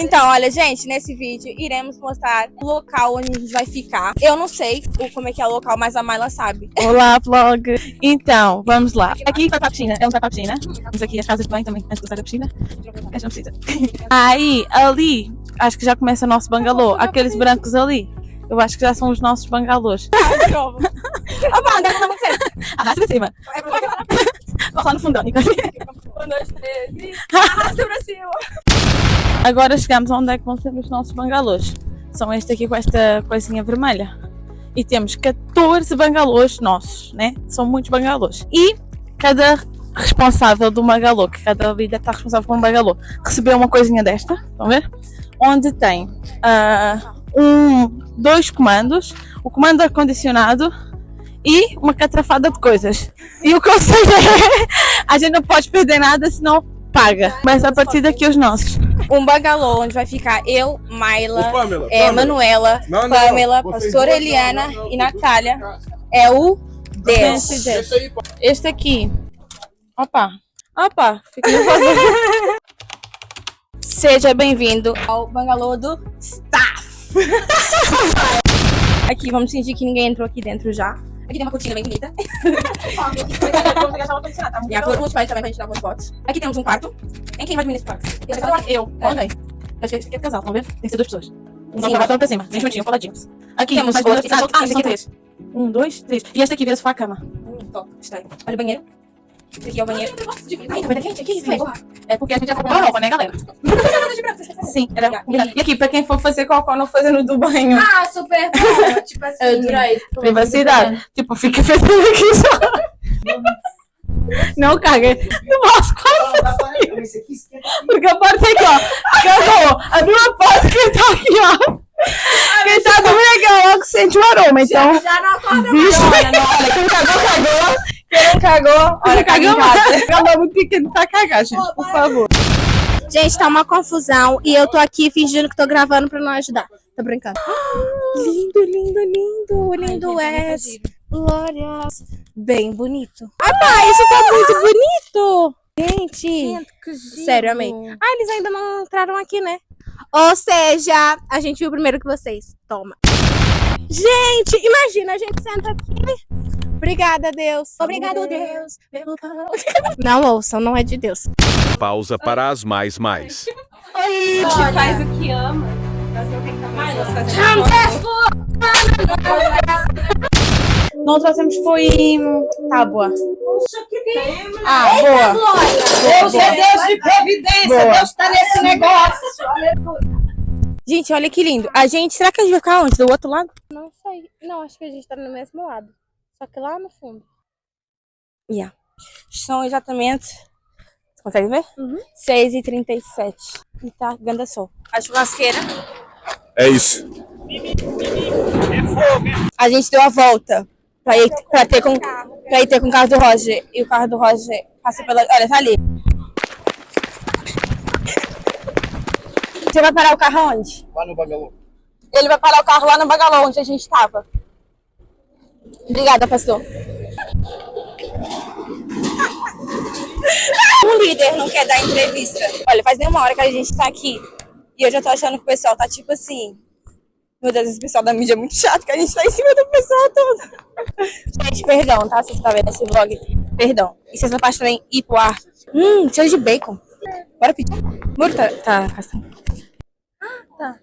Então, olha, gente, nesse vídeo iremos mostrar o local onde a gente vai ficar. Eu não sei como é que é o local, mas a Mayla sabe. Olá, vlog! Então, vamos lá. Aqui vai para a piscina. É onde vai para a piscina. Temos aqui as casas de banho também, antes de usar a piscina. Mas não precisa. Aí, ali, acho que já começa o nosso bangalô. Aqueles brancos ali, eu acho que já são os nossos bangalôs. Opa, onde é que tá você? Arrasta pra cima. Vou lá no fundão, Nicole. 1, 2, 3 e arrasta pra cima. Agora chegamos a onde é que vão ser os nossos bangalôs. São este aqui com esta coisinha vermelha. E temos 14 bangalôs nossos, né? São muitos bangalôs. E cada responsável do bangalô, que cada líder está responsável por um bangalô, recebeu uma coisinha desta, estão a ver? Onde tem dois comandos, o comando ar-condicionado e uma catrafada de coisas. E o conselho é, a gente não pode perder nada, senão paga. Mas a partir daqui os nossos. Um bangalô onde vai ficar eu, Mayla, Manuela, Pamela, pastora Eliana e Natália. É o Deus. Este aqui. Opa, fica nervosa. Seja bem-vindo ao bangalô do Staff. Aqui, vamos fingir que ninguém entrou aqui dentro já. Aqui tem uma cortina bem bonita. E a cor multiply também pra gente tirar algumas fotos. Aqui temos um quarto. Quem vai dormir nesse quarto? Eu. Andei. Acho que esse aqui é casal, vamos ver? Tem que ser 2 pessoas. Vamos levar pra cima. Bem juntinho, coladinhos. Aqui temos mais outro. são 3. 1, 2, 3. E este aqui vira sofá cama. Top, está aí. Olha o banheiro. Esse aqui é o banheiro. Ai, tá bem quente aqui? É porque a gente já comprou uma roupa, né, galera? Sim, era. E aqui, pra quem for fazer cocô, não fazendo do banho. Ah, super bom. Tipo assim. Privacidade. Tipo, fica fazendo aqui só. Não caga. No nosso quarto. Porque a porta é aqui, ó. Cagou. Abriu a porta que tá aqui, ó. Quem tá dormindo aqui, logo sente o aroma, então. Já não acorda mais. Olha, quem cagou. Quem não cagou, olha, cagou. Calma, muito pequeno pra cagar, gente, por favor. Gente, tá uma confusão e eu tô aqui fingindo que tô gravando pra não ajudar. Tô brincando. Lindo, lindo, lindo. Lindo é. Glórias. Bem bonito. Ah, pai, isso tá muito bonito. Gente, sério, amei. Ah, eles ainda não entraram aqui, né? Ou seja, a gente viu primeiro que vocês. Toma. Gente, imagina, a gente senta aqui. Obrigada, Deus. Obrigado, Deus. Não ouçam, não é de Deus. Pausa para as mais. Oi, Faz o que ama. Nós fazemos foi tábua. Ah, boa. Deus é Deus de providência. Boa. Deus tá nesse negócio. Gente, olha que lindo. Será que a gente vai ficar onde? Do outro lado? Não sei. Não, acho que a gente tá no mesmo lado. Só que lá no fundo. São exatamente... Você consegue ver? 6h37. E tá ganda sol. A churrasqueira. É isso. A gente deu a volta pra ir ter com o carro do Roger. E o carro do Roger passa pela... Olha, tá ali. Você vai parar o carro onde? Lá no bangalô. Ele vai parar o carro lá no bangalô, onde a gente tava. Obrigada, pastor. O líder não quer dar entrevista. Olha, faz nem uma hora que a gente tá aqui. E eu já tô achando que o pessoal tá tipo assim... Meu Deus, esse pessoal da mídia é muito chato, que a gente tá em cima do pessoal todo. Gente, perdão, tá? Vocês estão vendo esse vlog. Perdão. E vocês não passam também ir pro ar. Cheiro de bacon. Bora pedir. Muro tá assim. Tá.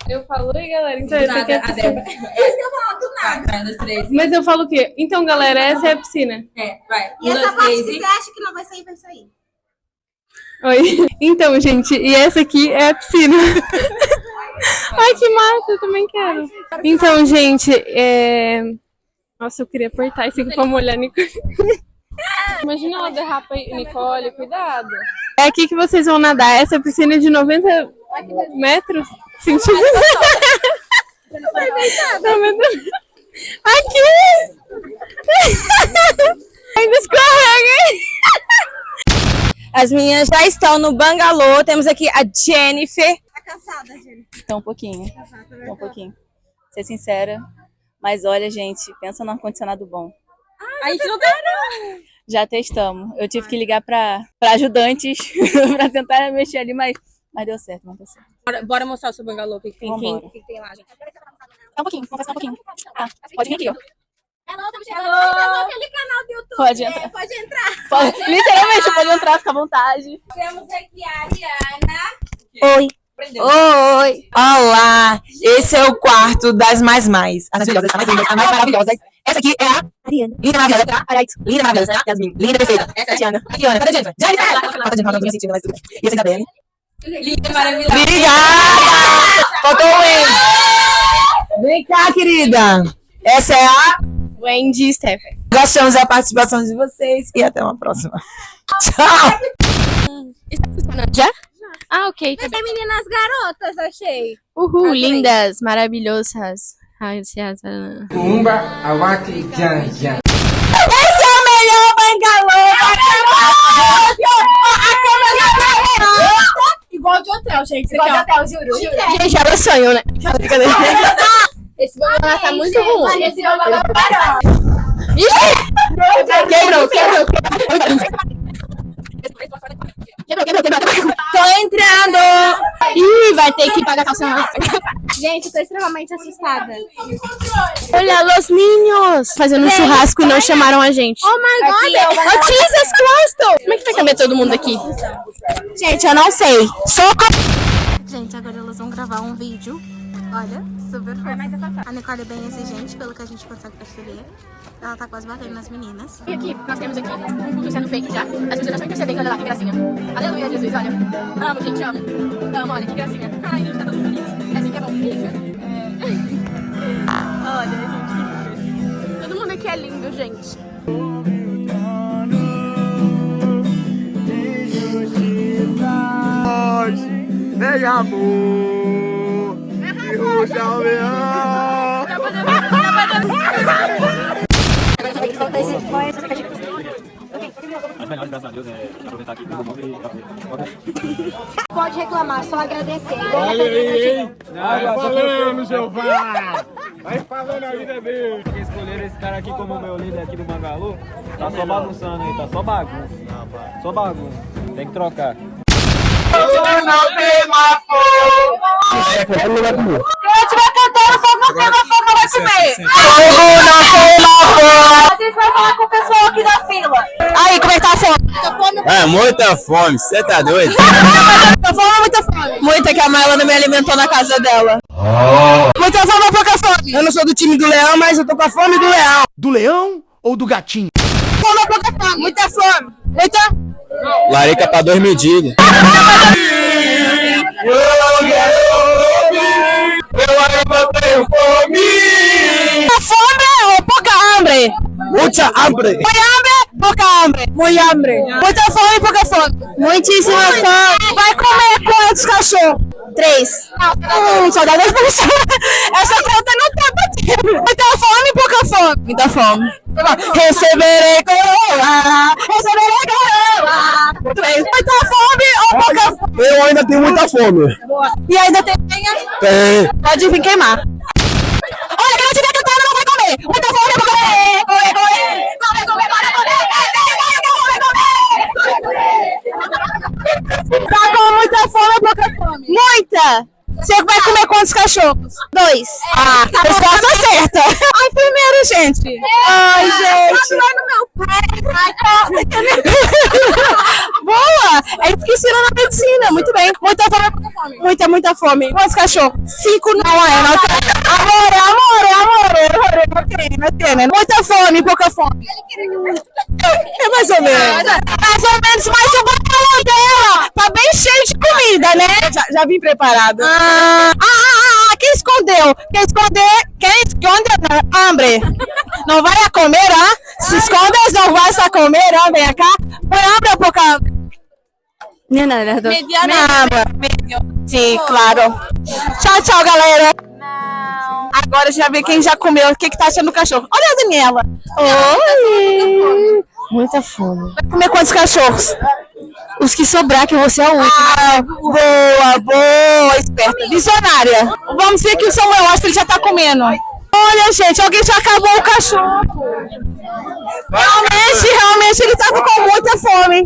Eu falo, oi galera, então essa aqui é a piscina. Esse que eu falo do nada. Mas eu falo o quê? Então galera, essa é a piscina. É, vai. E essa parte que você acha que não vai sair, vai sair. Oi. Então, gente, e essa aqui é a piscina. Ai, que massa, eu também quero. Então, gente, Nossa, eu queria apertar isso aqui pra molhar a Nicole. Imagina ela derrapa aí, Nicole, cuidado. É aqui que vocês vão nadar. Essa piscina é de 90 metros. Centímetros. Aqui! Ainda escorrega, hein? As meninas já estão no bangalô. Temos aqui a Jennifer. Tá cansada, gente? Tô um pouquinho. Tô um pouquinho. Ser sincera. Mas olha, gente, pensa num ar-condicionado bom. A gente não tem. Já testamos. Eu tive que ligar para ajudantes para tentar mexer ali, mas Mas deu certo, não deu certo. Bora mostrar o seu bangalô, o que tem, Vambora. o que tem lá, gente. Só um pouquinho, vamos ficar um pouquinho. Ah, pode vir aqui, ó. Aquele canal do YouTube. Pode entrar. Pode entrar. Literalmente, pode entrar, fica à vontade. Temos aqui a Ariana. Oi. Oi. Olá, esse é o quarto das mais. As melhores, as mais lindas, as mais maravilhosas. Essa aqui é a Ariana. linda maravilhosa, tá? Linda maravilhosa, Yasmin. Linda perfeita. Essa é a Tiana. Aqui, Ana. Cadê a Jennifer? Jennifer! Falta de não tinha sentido, mas tudo bem. E essa é a Isabelle. Linda, maravilhosa. Obrigada! Faltou o Wendy. Vem cá, querida. Essa é a... Wendy Stephen. Gostamos da participação de vocês e até uma próxima. Tchau! Já? Ah, ok. Vai ser meninas garotas, achei. Uhul, lindas, maravilhosas. Umba, awaki, janja. Esse é o melhor bangalô! Igual de hotel, gente. Igual de hotel, juro. Gente, era sonho, né? Esse bangalô tá muito ruim. Esse é o bagulho parado. Quebrou. Tô entrando. Ih, vai ter que pagar calção. Gente, eu tô extremamente assustada. Olha, os ninhos fazendo um churrasco e não chamaram a gente. Oh my God. Oh, Jesus Christ! Como é que vai caber todo mundo aqui? Gente, eu não sei. Gente, agora elas vão gravar um vídeo. Olha, super fofo. A Nicole é bem exigente, pelo que a gente consegue perceber. Ela tá quase batendo nas meninas. E aqui, nós temos aqui um culto sendo feito já. As pessoas já estão intercedendo, olha lá, que gracinha. Aleluia, Jesus, olha. Amo, gente, amo. Amo, olha, que gracinha. Ai, gente, tá todo bonito. É assim que é bom. Isso. Olha, gente, que lindo. Todo mundo aqui é lindo, gente. Vem amor, e ruja o leão. As melhores, graças a Deus, é aproveitar aqui pro e Pode reclamar, só agradecer. Olha aí, hein? Vai falando, Jeová. Vai falando a vida dele. Porque escolheram esse cara aqui como meu líder aqui do Bangalô, tá só bagunçando aí, tá só bagunça. Só bagunça. Tem que trocar. Aí, como é que tá a fome? É muita fome, você tá doido? Muita fome ou muita fome? Muita, que a Maela não me alimentou na casa dela. Muita fome ou pouca fome? Eu não sou do time do leão, mas eu tô com a fome do leão. Do leão ou do gatinho? Fome ou pouca fome? Muita fome. Muita... Larica pra 2 medidas. Eu ainda tenho fome. Fome ou pouca hambre? Muita hambre. Muy hambre, pouca hambre. Muy hambre. Muita fome e pouca fome. Muitíssima fome. Vai comer quantos cachorros? 3. Só dá 2 pessoas. Essa conta não tá batendo. Muita fome e pouca fome. Muita fome. Receberei coroa. Receberei coroa. Muito bem. Muita fome ou pouca fome? Eu ainda tenho muita fome. E ainda tem... Tem. Pode vir queimar. Olha, quem não tiver cantando não vai comer. Muita fome pra comer. Comer, comer, comer. Tá com muita fome ou pouca fome? Muita. Você vai comer quantos cachorros? 2. Ah, resposta certa. Ai, primeiro, gente. Ai, gente. Vai no meu pé. Ai, corta. Boa. É isso que ensina na medicina. Muito bem. Muita fome ou pouca fome? Muita fome. Quantos cachorros? 5 não é. Não tem. Amor. Muita fome, pouca fome. É mais ou menos. Mais ou menos, mas o bangalô dela tá bem cheio de comida, né? Já vim preparado. Quem escondeu? Quem esconde não, hambre. Não vai a comer, ah? Se escondes, não vai a comer, ah? Vem cá. Põe hambre ou pouca hambre? Mediana hambre. Sim, claro. Tchau, galera. Agora já vê quem já comeu, o que tá achando do cachorro. Olha a Daniela. Oi. Muita fome. Vai comer quantos cachorros? Os que sobrar, que você é o último. Boa, esperta. Visionária. Vamos ver que o Samuel, acho que ele já tá comendo. Olha, gente, alguém já acabou o cachorro. Realmente ele tava com muita fome.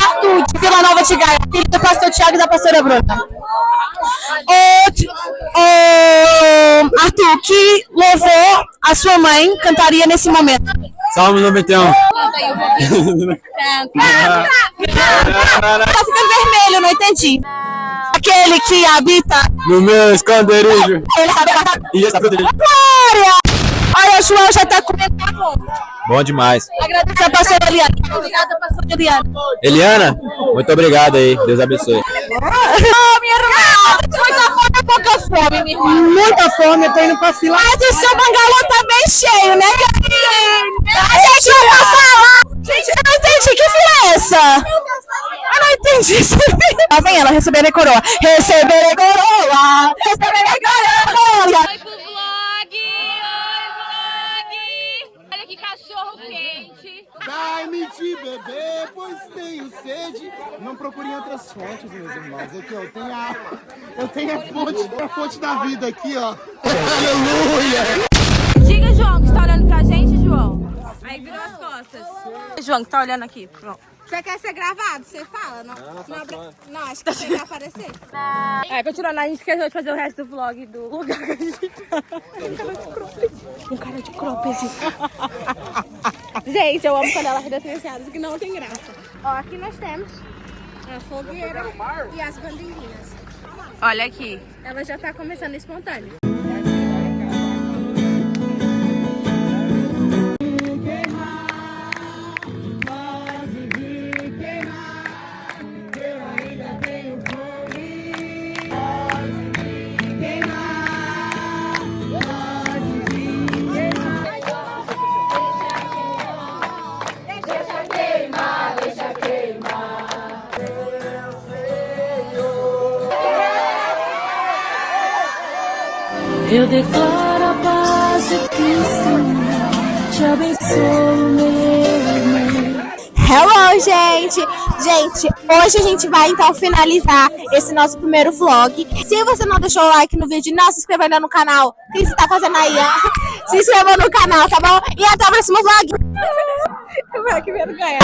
Arthur, de Vila Nova de Gaia, filho do pastor Tiago e da pastora Bruna. Arthur, que louvor a sua mãe cantaria nesse momento? Salmo 91. Tá ficando vermelho, não entendi. Aquele que habita No meu esconderijo. ele sabe cantar. E essa fruta dele. Glória! Olha, o João já tá comendo. Bom demais. Agradecer a pastora Eliana. Obrigada, pastora Eliana. Eliana, muito obrigado aí. Deus abençoe. Minha irmã! Muita fome, pouca fome, minha irmã. Muita fome, eu tô indo pra fila. Mas o seu bangalô tá bem cheio, né, a gente vai passar lá. Gente, eu não entendi. Que fila é essa? Eu não entendi. Lá vem ela, receber a coroa. Receber a coroa. Receber a coroa. Oi pro vlog! Olha que cachorro quente! Dai-me de beber, pois tenho sede. Não procurem outras fontes, meus irmãos. Aqui, eu tenho a fonte da vida aqui, ó. Aleluia! Diga, João, que está olhando pra gente, João. Aí virou as costas. João, que tá olhando aqui. Pronto. Você quer ser gravado? Você fala? Não, acho que você quer aparecer. Continuando, a gente esqueceu de fazer o resto do vlog do lugar que a gente tá. Um cara de cropped. Gente, eu amo quando ela ri das criançadas, que não tem graça. Ó, aqui nós temos a fogueira e as bandeirinhas. Olha aqui. Ela já tá começando espontânea. Eu declaro a paz de Cristo, te abençoo, meu irmão. Hello, gente! Gente, hoje a gente vai então finalizar esse nosso primeiro vlog. Se você não deixou o like no vídeo, não se inscreva ainda no canal. O que você tá fazendo aí, ó? Se inscreva no canal, tá bom? E até o próximo vlog! Que vergonha!